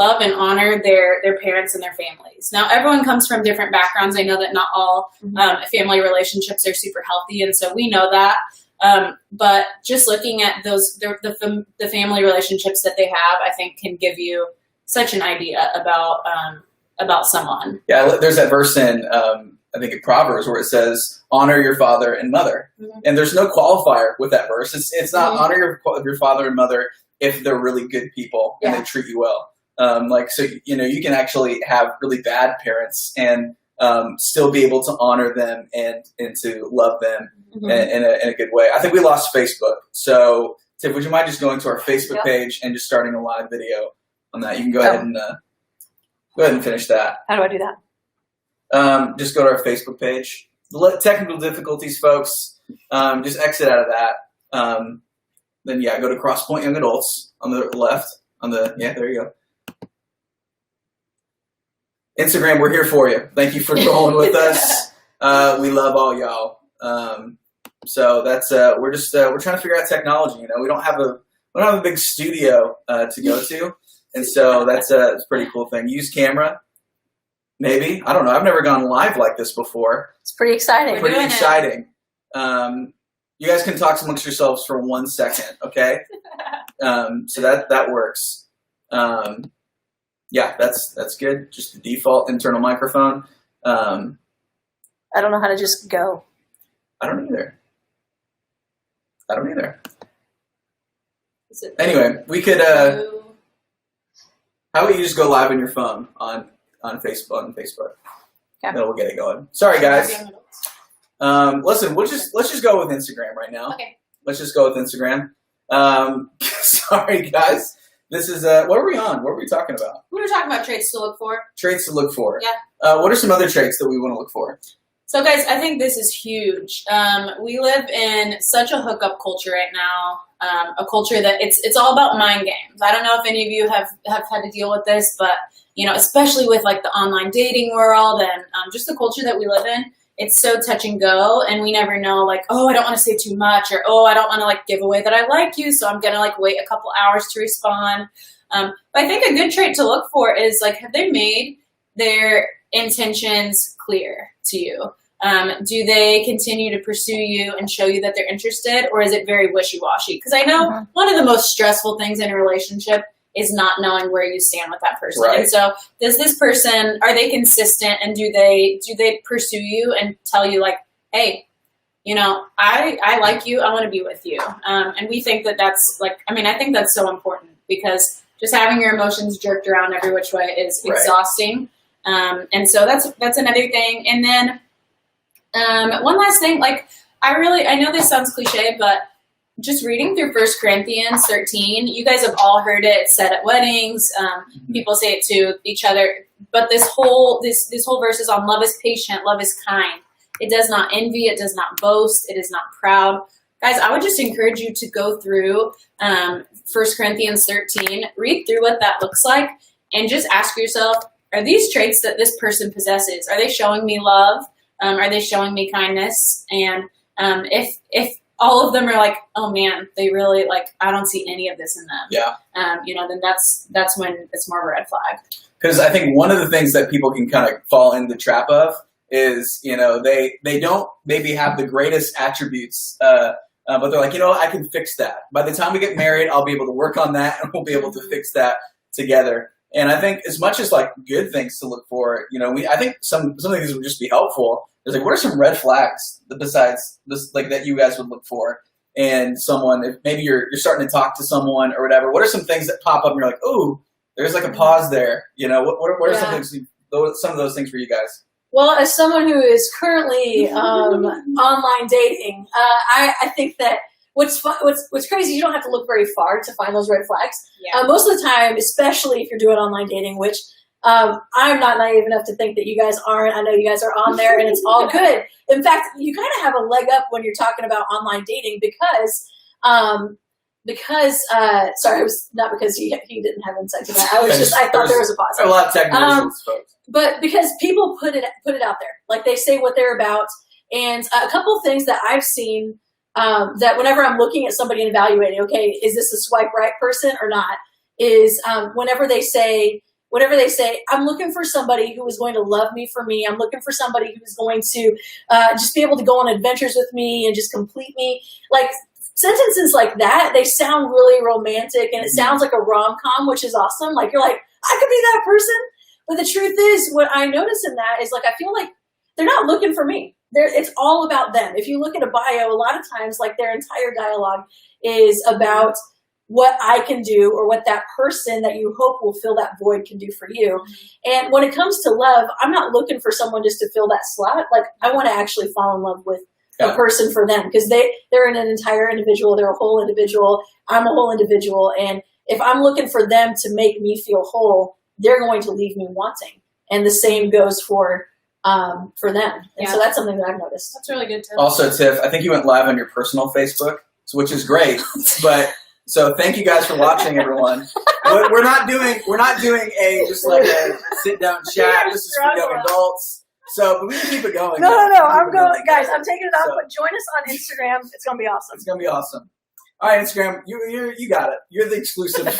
love and honor their parents and their families. Now, everyone comes from different backgrounds. I know that not all family relationships are super healthy, and so we know that. But just looking at the family relationships that they have, I think can give you such an idea about someone. Yeah, there's that verse in I think in Proverbs where it says, "Honor your father and mother," and there's no qualifier with that verse. It's not honor your father and mother if they're really good people and they treat you well. So you can actually have really bad parents and still be able to honor them and to love them in a good way. I think we lost Facebook. So Tiff, would you mind just going to our Facebook page and just starting a live video on that? You can go ahead and finish that. How do I do that? Just go to our Facebook page. Technical difficulties, folks. Just exit out of that. Then go to Crosspoint Young Adults on the left. There you go. Instagram, we're here for you. Thank you for rolling with us. We love all y'all. So that's we're trying to figure out technology. We don't have a big studio to go to, and so that's a pretty cool thing. Use camera, maybe. I don't know. I've never gone live like this before. It's pretty exciting. Pretty exciting. You guys can talk amongst yourselves for 1 second, okay? So that works. That's good. Just the default internal microphone. I don't know how to just go. I don't either. Anyway, we could. How about you just go live on your phone on Facebook? Okay. Then we'll get it going. Sorry, guys. Listen, let's just go with Instagram right now. Okay. Let's just go with Instagram. Sorry, guys. This is what are we on? What were we talking about? We were talking about traits to look for. Traits to look for. Yeah. What are some other traits that we want to look for? So, guys, I think this is huge. We live in such a hookup culture right now. A culture that it's all about mind games. I don't know if any of you have had to deal with this, but especially with like the online dating world and just the culture that we live in. It's so touch and go, and we never know, like, oh, I don't want to say too much, or, oh, I don't want to, like, give away that I like you, so I'm going to, like, wait a couple hours to respond. But I think a good trait to look for is, like, have they made their intentions clear to you? Do they continue to pursue you and show you that they're interested, or is it very wishy-washy? Because I know one of the most stressful things in a relationship is not knowing where you stand with that person. Right. And so does this person, are they consistent, and do they pursue you and tell you, like, hey, I like you, I want to be with you. And we think that's I think that's so important, because just having your emotions jerked around every which way is exhausting. And so that's another thing. And then one last thing, like, I know this sounds cliche, but just reading through 1 Corinthians 13, you guys have all heard it said at weddings. People say it to each other. But this whole verse is on love is patient, love is kind. It does not envy, it does not boast, it is not proud. Guys, I would just encourage you to go through 1 Corinthians 13, read through what that looks like, and just ask yourself, are these traits that this person possesses? Are they showing me love? Are they showing me kindness? And if all of them are like, oh man, they really, like, I don't see any of this in them. Yeah. Then that's when it's more of a red flag. Because I think one of the things that people can kind of fall in the trap of is, they don't maybe have the greatest attributes, but they're like, I can fix that. By the time we get married, I'll be able to work on that, and we'll be able to fix that together. And I think as much as like good things to look for, I think some of these would just be helpful. It's like, what are some red flags besides this, like, that you guys would look for? And someone, if maybe you're starting to talk to someone or whatever, what are some things that pop up and you're like, oh, there's like a pause there. What are some of those things for you guys? Well, as someone who is currently online dating, I think that what's crazy, you don't have to look very far to find those red flags. Yeah. Most of the time, especially if you're doing online dating, which I'm not naive enough to think that you guys aren't. I know you guys are on there, and it's all good. In fact, you kind of have a leg up when you're talking about online dating because sorry, it was not because he didn't have insight to that. I thought there was a pause. A lot of technical folks. But because people put it out there, like they say what they're about, and a couple of things that I've seen that whenever I'm looking at somebody and evaluating, okay, is this a swipe right person or not? Is whenever they say whatever they say. I'm looking for somebody who is going to love me for me. I'm looking for somebody who is going to just be able to go on adventures with me and just complete me. Like sentences like that, they sound really romantic and it sounds like a rom-com, which is awesome. Like you're like, I could be that person. But the truth is, what I notice in that is like, I feel like they're not looking for me. It's all about them. If you look at a bio, a lot of times like their entire dialogue is about what I can do or what that person that you hope will fill that void can do for you. And when it comes to love, I'm not looking for someone just to fill that slot. Like I want to actually fall in love with a person for them because they're an entire individual. They're a whole individual. I'm a whole individual. And if I'm looking for them to make me feel whole, they're going to leave me wanting. And the same goes for them. And so that's something that I've noticed. That's really good too. Also, Tiff, I think you went live on your personal Facebook, which is great. But so thank you guys for watching, everyone. We're not doing a just like a sit down chat. This is for young adults. So, but we can keep it going. No. I'm going, guys. I'm taking it off. But join us on Instagram. It's gonna be awesome. It's gonna be awesome. All right, Instagram, you got it. You're the exclusive.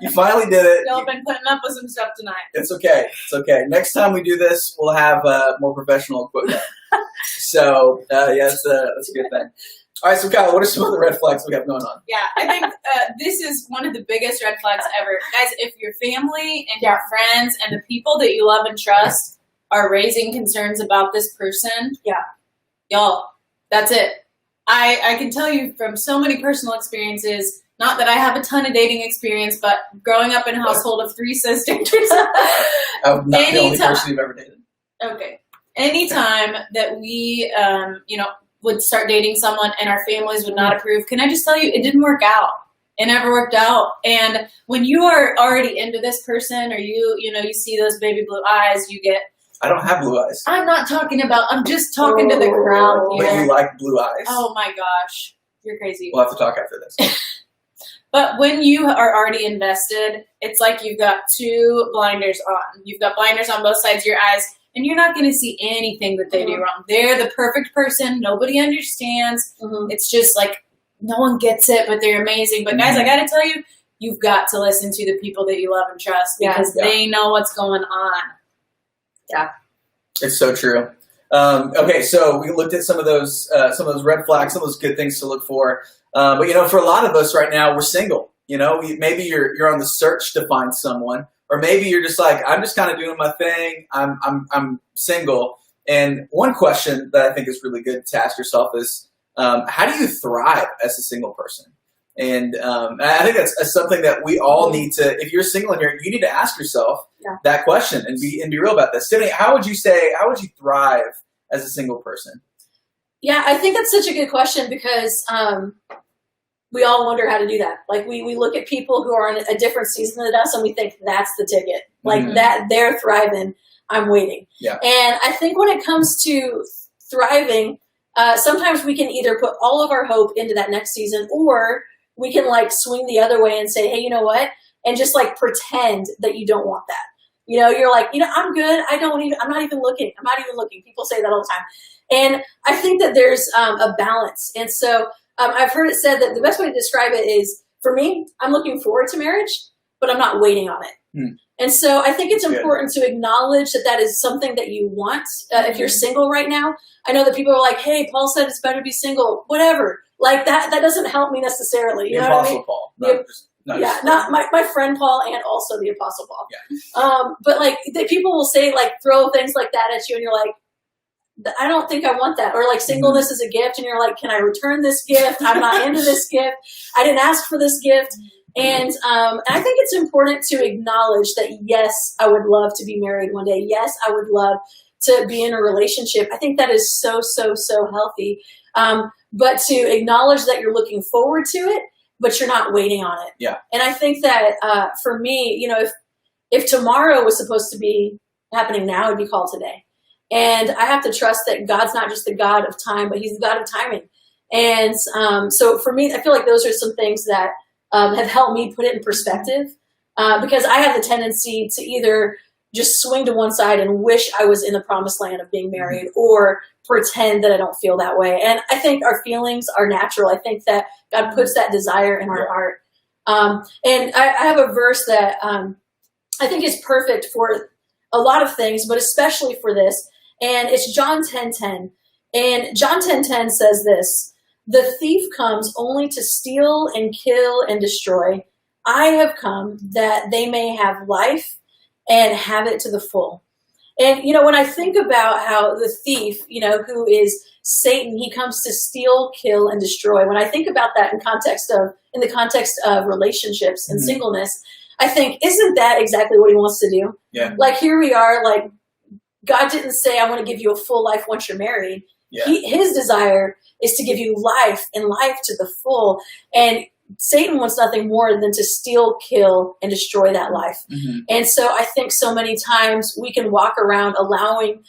You finally did it. Y'all been putting up with some stuff tonight. It's okay. It's okay. Next time we do this, we'll have more professional equipment. So that's a good thing. All right, so Kyle, what are some of the red flags we have going on? Yeah, I think this is one of the biggest red flags ever. Guys, if your family and your friends and the people that you love and trust are raising concerns about this person, y'all, that's it. I can tell you from so many personal experiences, not that I have a ton of dating experience, but growing up in a household of 3 sisters. I'm not the only person you've ever dated. Okay. Anytime that we, would start dating someone and our families would not approve, can I just tell you, it didn't work out. It never worked out. And when you are already into this person or you see those baby blue eyes, you get... I don't have blue eyes. I'm just talking to the crowd here. But you like blue eyes. Oh my gosh. You're crazy. We'll have to talk after this. But when you are already invested, it's like you've got 2 blinders on. You've got blinders on both sides of your eyes, and you're not going to see anything that they do wrong. They're the perfect person. Nobody understands. It's just like no one gets it, but they're amazing. But guys, I got to tell you, you've got to listen to the people that you love and trust because they know what's going on. Yeah. It's so true. Okay, so we looked at some of those red flags, some of those good things to look for. But for a lot of us right now, we're single. Maybe you're on the search to find someone, or maybe you're just like, I'm just kind of doing my thing. I'm single. And one question that I think is really good to ask yourself is, how do you thrive as a single person? And I think that's something that we all need to. If you're single in here, you need to ask yourself that question and be real about this. Tiffany, how would you thrive as a single person? Yeah, I think that's such a good question because we all wonder how to do that. Like we look at people who are in a different season than us and we think that's the ticket. Like that they're thriving, I'm waiting. Yeah. And I think when it comes to thriving, sometimes we can either put all of our hope into that next season, or we can like swing the other way and say, hey, you know what? And just like pretend that you don't want that. You're like, I'm good. I'm not even looking. I'm not even looking. People say that all the time. And I think that there's a balance. And so I've heard it said that the best way to describe it is, for me, I'm looking forward to marriage, but I'm not waiting on it. And so I think it's important to acknowledge that is something that you want. If you're single right now, I know that people are like, hey, Paul said it's better to be single, whatever. Like that doesn't help me necessarily. You know what I mean? Paul. Not my friend Paul and also the Apostle Paul. Yeah. But like people will say like throw things like that at you and you're like, I don't think I want that. Or like singleness is a gift and you're like, can I return this gift? I'm not into this gift. I didn't ask for this gift. And I think it's important to acknowledge that, yes, I would love to be married one day. Yes, I would love to be in a relationship. I think that is so, so, so healthy. But to acknowledge that you're looking forward to it, but you're not waiting on it. Yeah. And I think that for me, if tomorrow was supposed to be happening now, it'd be called today. And I have to trust that God's not just the God of time, but he's the God of timing. And so for me, I feel like those are some things that have helped me put it in perspective because I have the tendency to either just swing to one side and wish I was in the promised land of being married or pretend that I don't feel that way. And I think our feelings are natural. I think that God puts that desire in our heart. And I have a verse that I I think is perfect for a lot of things, but especially for this. And it's John 10:10. And John 10:10 says this: "The thief comes only to steal and kill and destroy. I have come that they may have life and have it to the full." And, when I think about how the thief, who is Satan, he comes to steal, kill, and destroy. When I think about that in the context of relationships and singleness, I think, isn't that exactly what he wants to do? Yeah. Like, here we are, like, God didn't say, "I want to give you a full life once you're married." Yeah. His desire is to give you life and life to the full. And Satan wants nothing more than to steal, kill, and destroy that life. Mm-hmm. And so I think so many times we can walk around allowing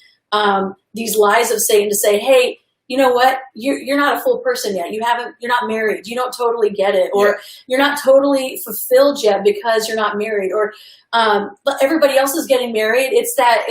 these lies of Satan to say, "Hey, you know what? You're not a full person yet. You're not married. You don't totally get it, or you're not totally fulfilled yet because you're not married, or everybody else is getting married." It's that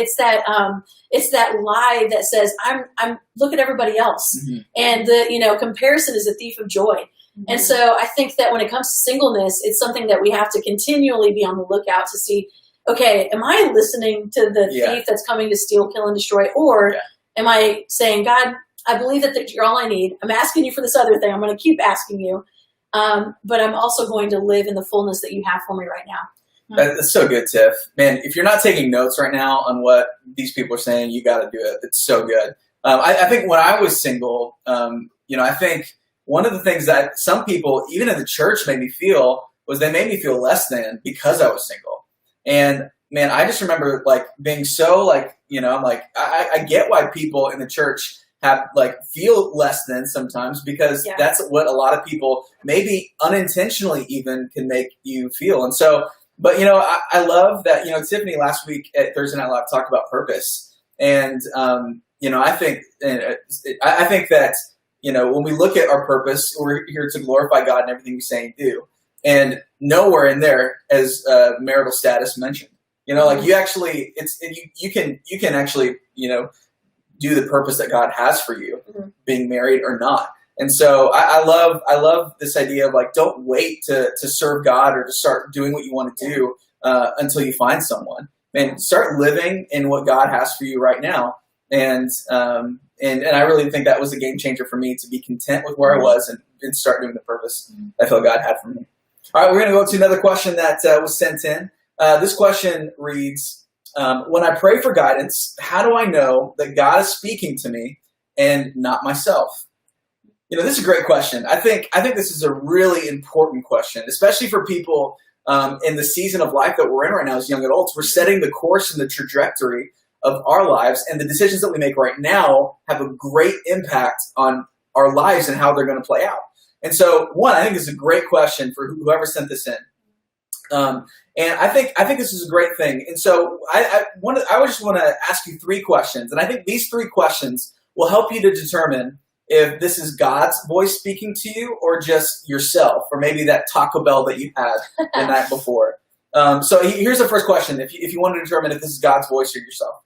lie that says, I'm look at everybody else, and the comparison is a thief of joy. And so I think that when it comes to singleness, it's something that we have to continually be on the lookout to see, okay, am I listening to the thief that's coming to steal, kill, and destroy? Or am I saying, "God, I believe that you're all I need. I'm asking you for this other thing. I'm going to keep asking you. But I'm also going to live in the fullness that you have for me right now." That's so good, Tiff. Man, if you're not taking notes right now on what these people are saying, you got to do it. It's so good. I think when I was single, I think one of the things that some people, even in the church, made me feel was they made me feel less than because I was single. And man, I just remember like being so like, I'm like, I get why people in the church have like feel less than sometimes, because that's what a lot of people maybe unintentionally even can make you feel. And so, but I love that, Tiffany last week at Thursday Night Live talked about purpose. And, I think that, when we look at our purpose, we're here to glorify God in everything we say and do. And nowhere in there is marital status mentioned. Like you actually, you can actually, do the purpose that God has for you, being married or not. And so I love this idea of like, don't wait to serve God or to start doing what you want to do until you find someone. And start living in what God has for you right now. And I really think that was a game changer for me, to be content with where I was and start doing the purpose I feel God had for me. All right, we're going to go to another question that was sent in. This question reads, when I pray for guidance, how do I know that God is speaking to me and not myself? This is a great question. I think this is a really important question, especially for people in the season of life that we're in right now as young adults. We're setting the course and the trajectory of our lives, and the decisions that we make right now have a great impact on our lives and how they're going to play out. And so, one, I think this is a great question for whoever sent this in. And I think this is a great thing. And so I just want to ask you 3 questions. And I think these 3 questions will help you to determine if this is God's voice speaking to you or just yourself, or maybe that Taco Bell that you had the night before. So here's the first question. If you want to determine if this is God's voice or yourself,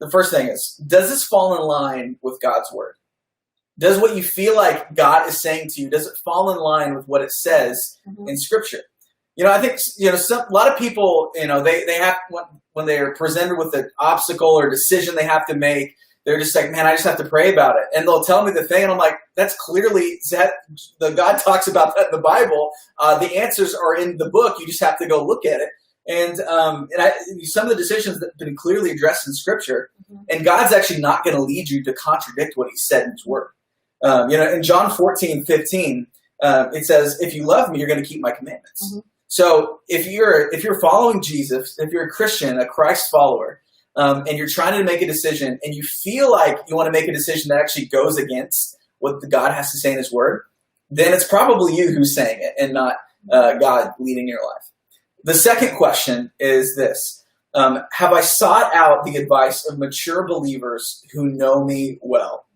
the first thing is, does this fall in line with God's word? Does what you feel like God is saying to you, does it fall in line with what it says in Scripture? I think a lot of people, they have, when they're presented with an obstacle or decision they have to make, they're just like, man, I just have to pray about it. And they'll tell me the thing, and I'm like, that's clearly the God talks about that in the Bible. The answers are in the book. You just have to go look at it. And some of the decisions that have been clearly addressed in Scripture, and God's actually not going to lead you to contradict what He said in His Word. In John 14:15, it says, "If you love me, you're going to keep my commandments." So if you're following Jesus, if you're a Christian, a Christ follower, and you're trying to make a decision, and you feel like you want to make a decision that actually goes against what God has to say in His Word, then it's probably you who's saying it, and not God leading your life. The second question is this: have I sought out the advice of mature believers who know me well?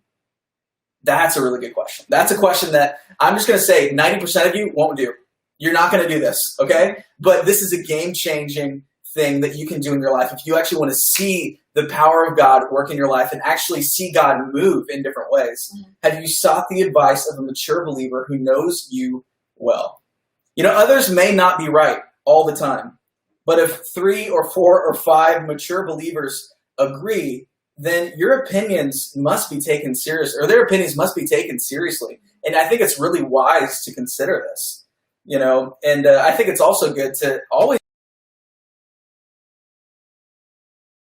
That's a really good question. That's a question that I'm just going to say 90% of you won't do. You're not going to do this, okay? But this is a game-changing thing that you can do in your life if you actually want to see the power of God work in your life and actually see God move in different ways. Have you sought the advice of a mature believer who knows you well? Others may not be right all the time, But if 3 or 4 or 5 mature believers agree, then your opinions must be taken serious, or their opinions must be taken seriously. And I think it's really wise to consider this, and I think it's also good to always